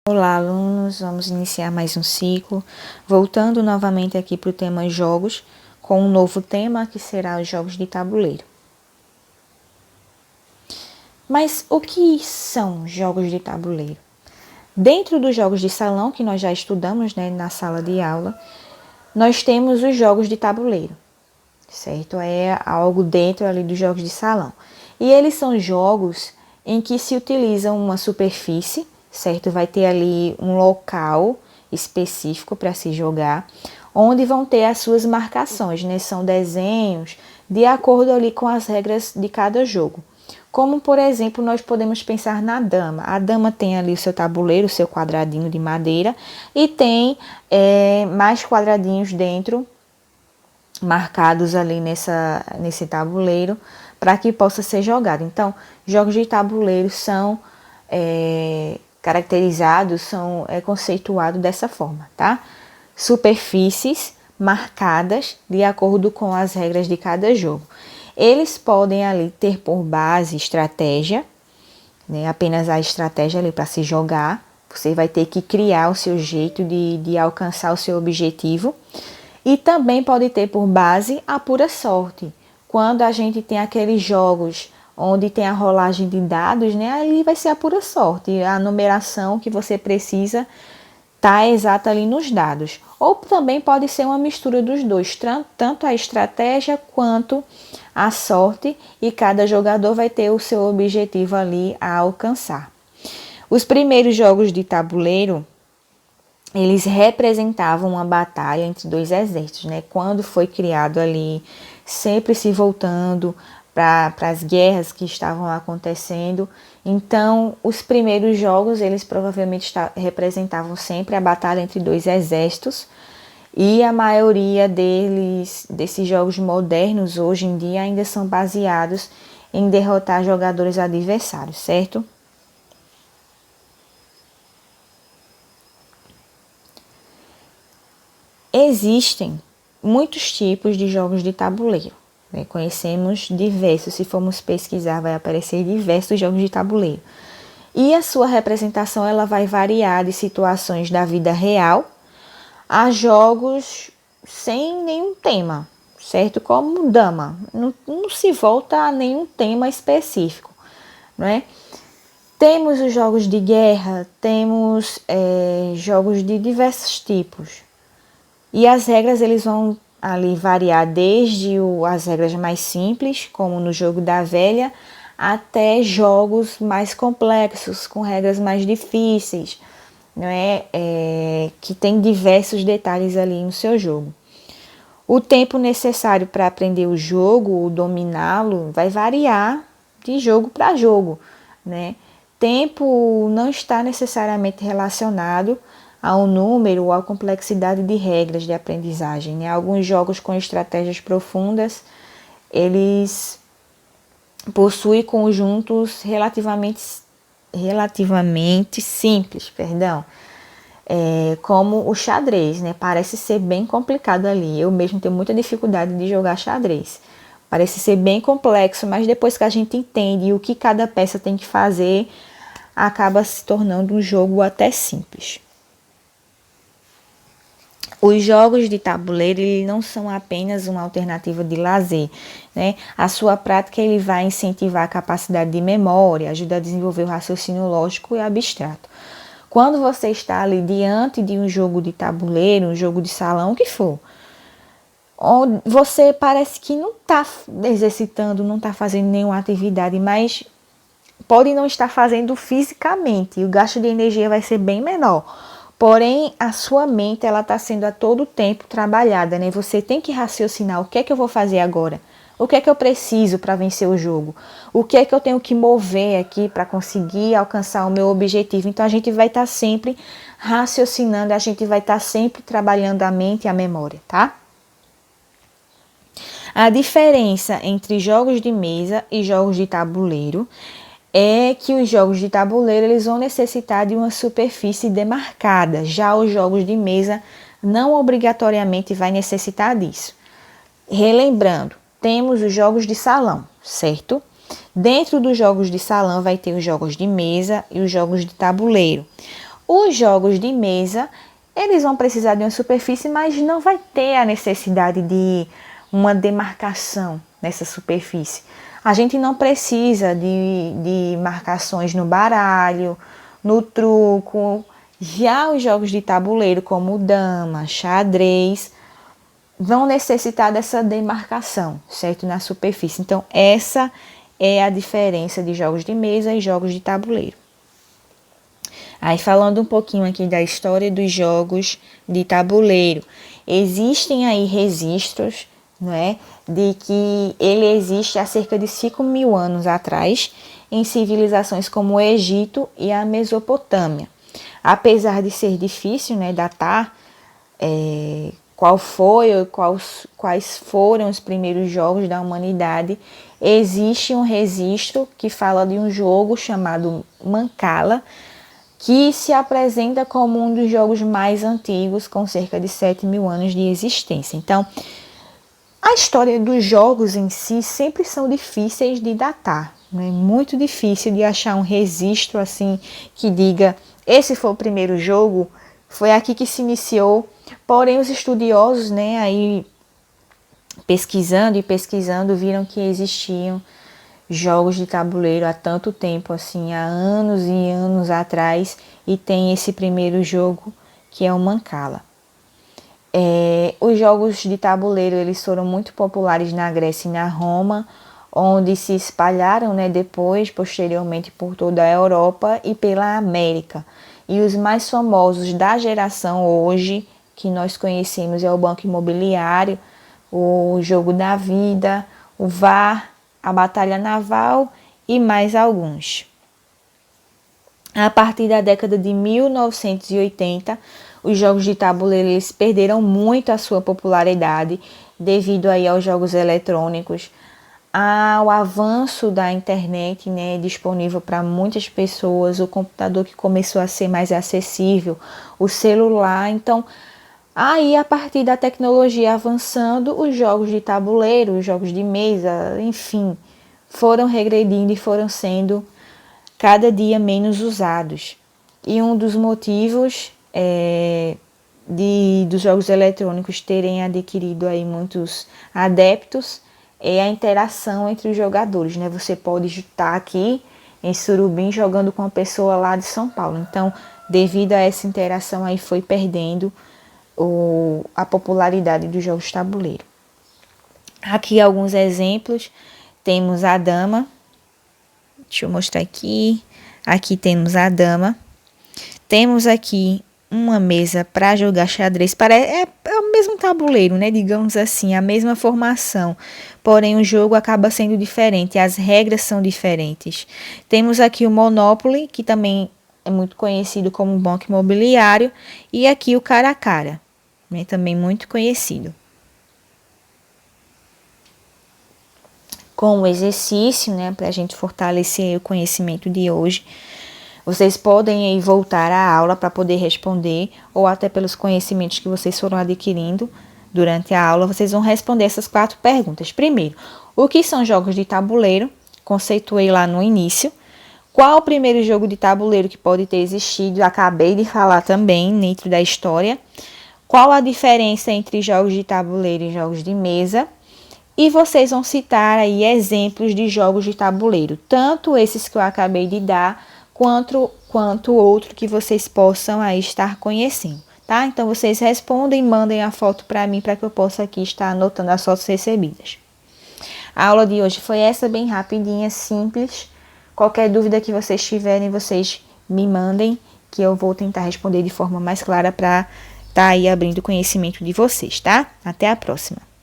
Olá, alunos, vamos iniciar mais um ciclo, voltando novamente aqui para o tema jogos, com um novo tema que será os jogos de tabuleiro. Mas o que são jogos de tabuleiro? Dentro dos jogos de salão, que nós já estudamos, na sala de aula, nós temos os jogos de tabuleiro, certo? É algo dentro ali dos jogos de salão. E eles são jogos em que se utiliza uma superfície, certo? Vai ter ali um local específico para se jogar, onde vão ter as suas marcações, São desenhos de acordo ali com as regras de cada jogo. Como, por exemplo, nós podemos pensar na dama. A dama tem ali o seu tabuleiro, o seu quadradinho de madeira, e tem mais quadradinhos dentro, marcados ali nesse tabuleiro, para que possa ser jogado. Então, jogos de tabuleiro são caracterizados, são conceituados dessa forma, tá? Superfícies marcadas de acordo com as regras de cada jogo. Eles podem ali ter por base estratégia, apenas a estratégia ali para se jogar. Você vai ter que criar o seu jeito de alcançar o seu objetivo. E também pode ter por base a pura sorte. Quando a gente tem aqueles jogos onde tem a rolagem de dados, ali vai ser a pura sorte. A numeração que você precisa está exata ali nos dados. Ou também pode ser uma mistura dos dois, tanto a estratégia quanto a sorte, e cada jogador vai ter o seu objetivo ali a alcançar. Os primeiros jogos de tabuleiro, eles representavam uma batalha entre dois exércitos, Quando foi criado ali, sempre se voltando para as guerras que estavam acontecendo. Então, os primeiros jogos, eles provavelmente representavam sempre a batalha entre dois exércitos, e a maioria desses jogos modernos, hoje em dia, ainda são baseados em derrotar jogadores adversários, certo? Existem muitos tipos de jogos de tabuleiro. Conhecemos diversos, se formos pesquisar vai aparecer diversos jogos de tabuleiro. E a sua representação ela vai variar de situações da vida real a jogos sem nenhum tema, certo? Como dama, não se volta a nenhum tema específico, não é? Temos os jogos de guerra, temos jogos de diversos tipos. E as regras eles vão ali variar desde as regras mais simples, como no jogo da velha, até jogos mais complexos, com regras mais difíceis, que tem diversos detalhes ali no seu jogo. O tempo necessário para aprender o jogo ou dominá-lo vai variar de jogo para jogo, Tempo não está necessariamente relacionado ao número ou à complexidade de regras de aprendizagem. Alguns jogos com estratégias profundas, eles possuem conjuntos relativamente simples, como o xadrez, Parece ser bem complicado ali. Eu mesmo tenho muita dificuldade de jogar xadrez. Parece ser bem complexo, mas depois que a gente entende o que cada peça tem que fazer, acaba se tornando um jogo até simples. Os jogos de tabuleiro eles não são apenas uma alternativa de lazer, A sua prática ele vai incentivar a capacidade de memória, ajuda a desenvolver o raciocínio lógico e abstrato. Quando você está ali diante de um jogo de tabuleiro, um jogo de salão, o que for, você parece que não está exercitando, não está fazendo nenhuma atividade, mas pode não estar fazendo fisicamente, e o gasto de energia vai ser bem menor. Porém, a sua mente ela está sendo a todo tempo trabalhada, Você tem que raciocinar o que é que eu vou fazer agora, o que é que eu preciso para vencer o jogo, o que é que eu tenho que mover aqui para conseguir alcançar o meu objetivo. Então, a gente vai estar sempre raciocinando, a gente vai estar sempre trabalhando a mente e a memória, tá? A diferença entre jogos de mesa e jogos de tabuleiro é que os jogos de tabuleiro eles vão necessitar de uma superfície demarcada, já os jogos de mesa não obrigatoriamente vai necessitar disso. Relembrando, temos os jogos de salão, certo? Dentro dos jogos de salão vai ter os jogos de mesa e os jogos de tabuleiro. Os jogos de mesa, eles vão precisar de uma superfície, mas não vai ter a necessidade de uma demarcação nessa superfície. A gente não precisa de marcações no baralho, no truco. Já os jogos de tabuleiro, como dama, xadrez, vão necessitar dessa demarcação, certo? Na superfície. Então, essa é a diferença de jogos de mesa e jogos de tabuleiro. Aí, falando um pouquinho aqui da história dos jogos de tabuleiro, existem aí registros, não é, de que ele existe há cerca de 5.000 anos atrás, em civilizações como o Egito e a Mesopotâmia. Apesar de ser difícil, né, datar quais foram os primeiros jogos da humanidade, existe um registro que fala de um jogo chamado Mancala, que se apresenta como um dos jogos mais antigos, com cerca de 7.000 anos de existência. Então, a história dos jogos em si sempre são difíceis de datar, né? Muito difícil de achar um registro assim que diga, esse foi o primeiro jogo, foi aqui que se iniciou. Porém, os estudiosos, né, aí pesquisando, viram que existiam jogos de tabuleiro há tanto tempo, assim, há anos e anos atrás, e tem esse primeiro jogo que é o Mancala. Os jogos de tabuleiro, eles foram muito populares na Grécia e na Roma, onde se espalharam, né, posteriormente por toda a Europa e pela América. E os mais famosos da geração hoje, que nós conhecemos, é o Banco Imobiliário, o Jogo da Vida, o VAR, a Batalha Naval e mais alguns. A partir da década de 1980, os jogos de tabuleiro eles perderam muito a sua popularidade devido aí aos jogos eletrônicos, ao avanço da internet, né, disponível para muitas pessoas, o computador que começou a ser mais acessível, o celular. Então, aí a partir da tecnologia avançando, os jogos de tabuleiro, os jogos de mesa, enfim, foram regredindo e foram sendo cada dia menos usados. E um dos motivos dos jogos eletrônicos terem adquirido aí muitos adeptos é a interação entre os jogadores, né? Você pode estar aqui em Surubim jogando com uma pessoa lá de São Paulo. Então, devido a essa interação aí foi perdendo a popularidade dos jogos de tabuleiro. Aqui alguns exemplos. Temos a dama. Deixa eu mostrar aqui. Aqui temos a dama. Temos aqui uma mesa para jogar xadrez. É o mesmo tabuleiro, né? Digamos assim, a mesma formação. Porém, o jogo acaba sendo diferente, as regras são diferentes. Temos aqui o Monopoly, que também é muito conhecido como Banco Imobiliário. E aqui o Cara a Cara, né? Também muito conhecido. Com o exercício, né? Para a gente fortalecer o conhecimento de hoje. Vocês podem aí voltar à aula para poder responder, ou até pelos conhecimentos que vocês foram adquirindo durante a aula, vocês vão responder essas 4 perguntas. Primeiro, o que são jogos de tabuleiro? Conceituei lá no início. Qual o primeiro jogo de tabuleiro que pode ter existido? Acabei de falar também dentro da história. Qual a diferença entre jogos de tabuleiro e jogos de mesa? E vocês vão citar aí exemplos de jogos de tabuleiro, tanto esses que eu acabei de dar, quanto outro que vocês possam aí estar conhecendo, tá? Então, vocês respondem, mandem a foto para mim, para que eu possa aqui estar anotando as fotos recebidas. A aula de hoje foi essa, bem rapidinha, simples. Qualquer dúvida que vocês tiverem, vocês me mandem, que eu vou tentar responder de forma mais clara para estar aí abrindo o conhecimento de vocês, tá? Até a próxima!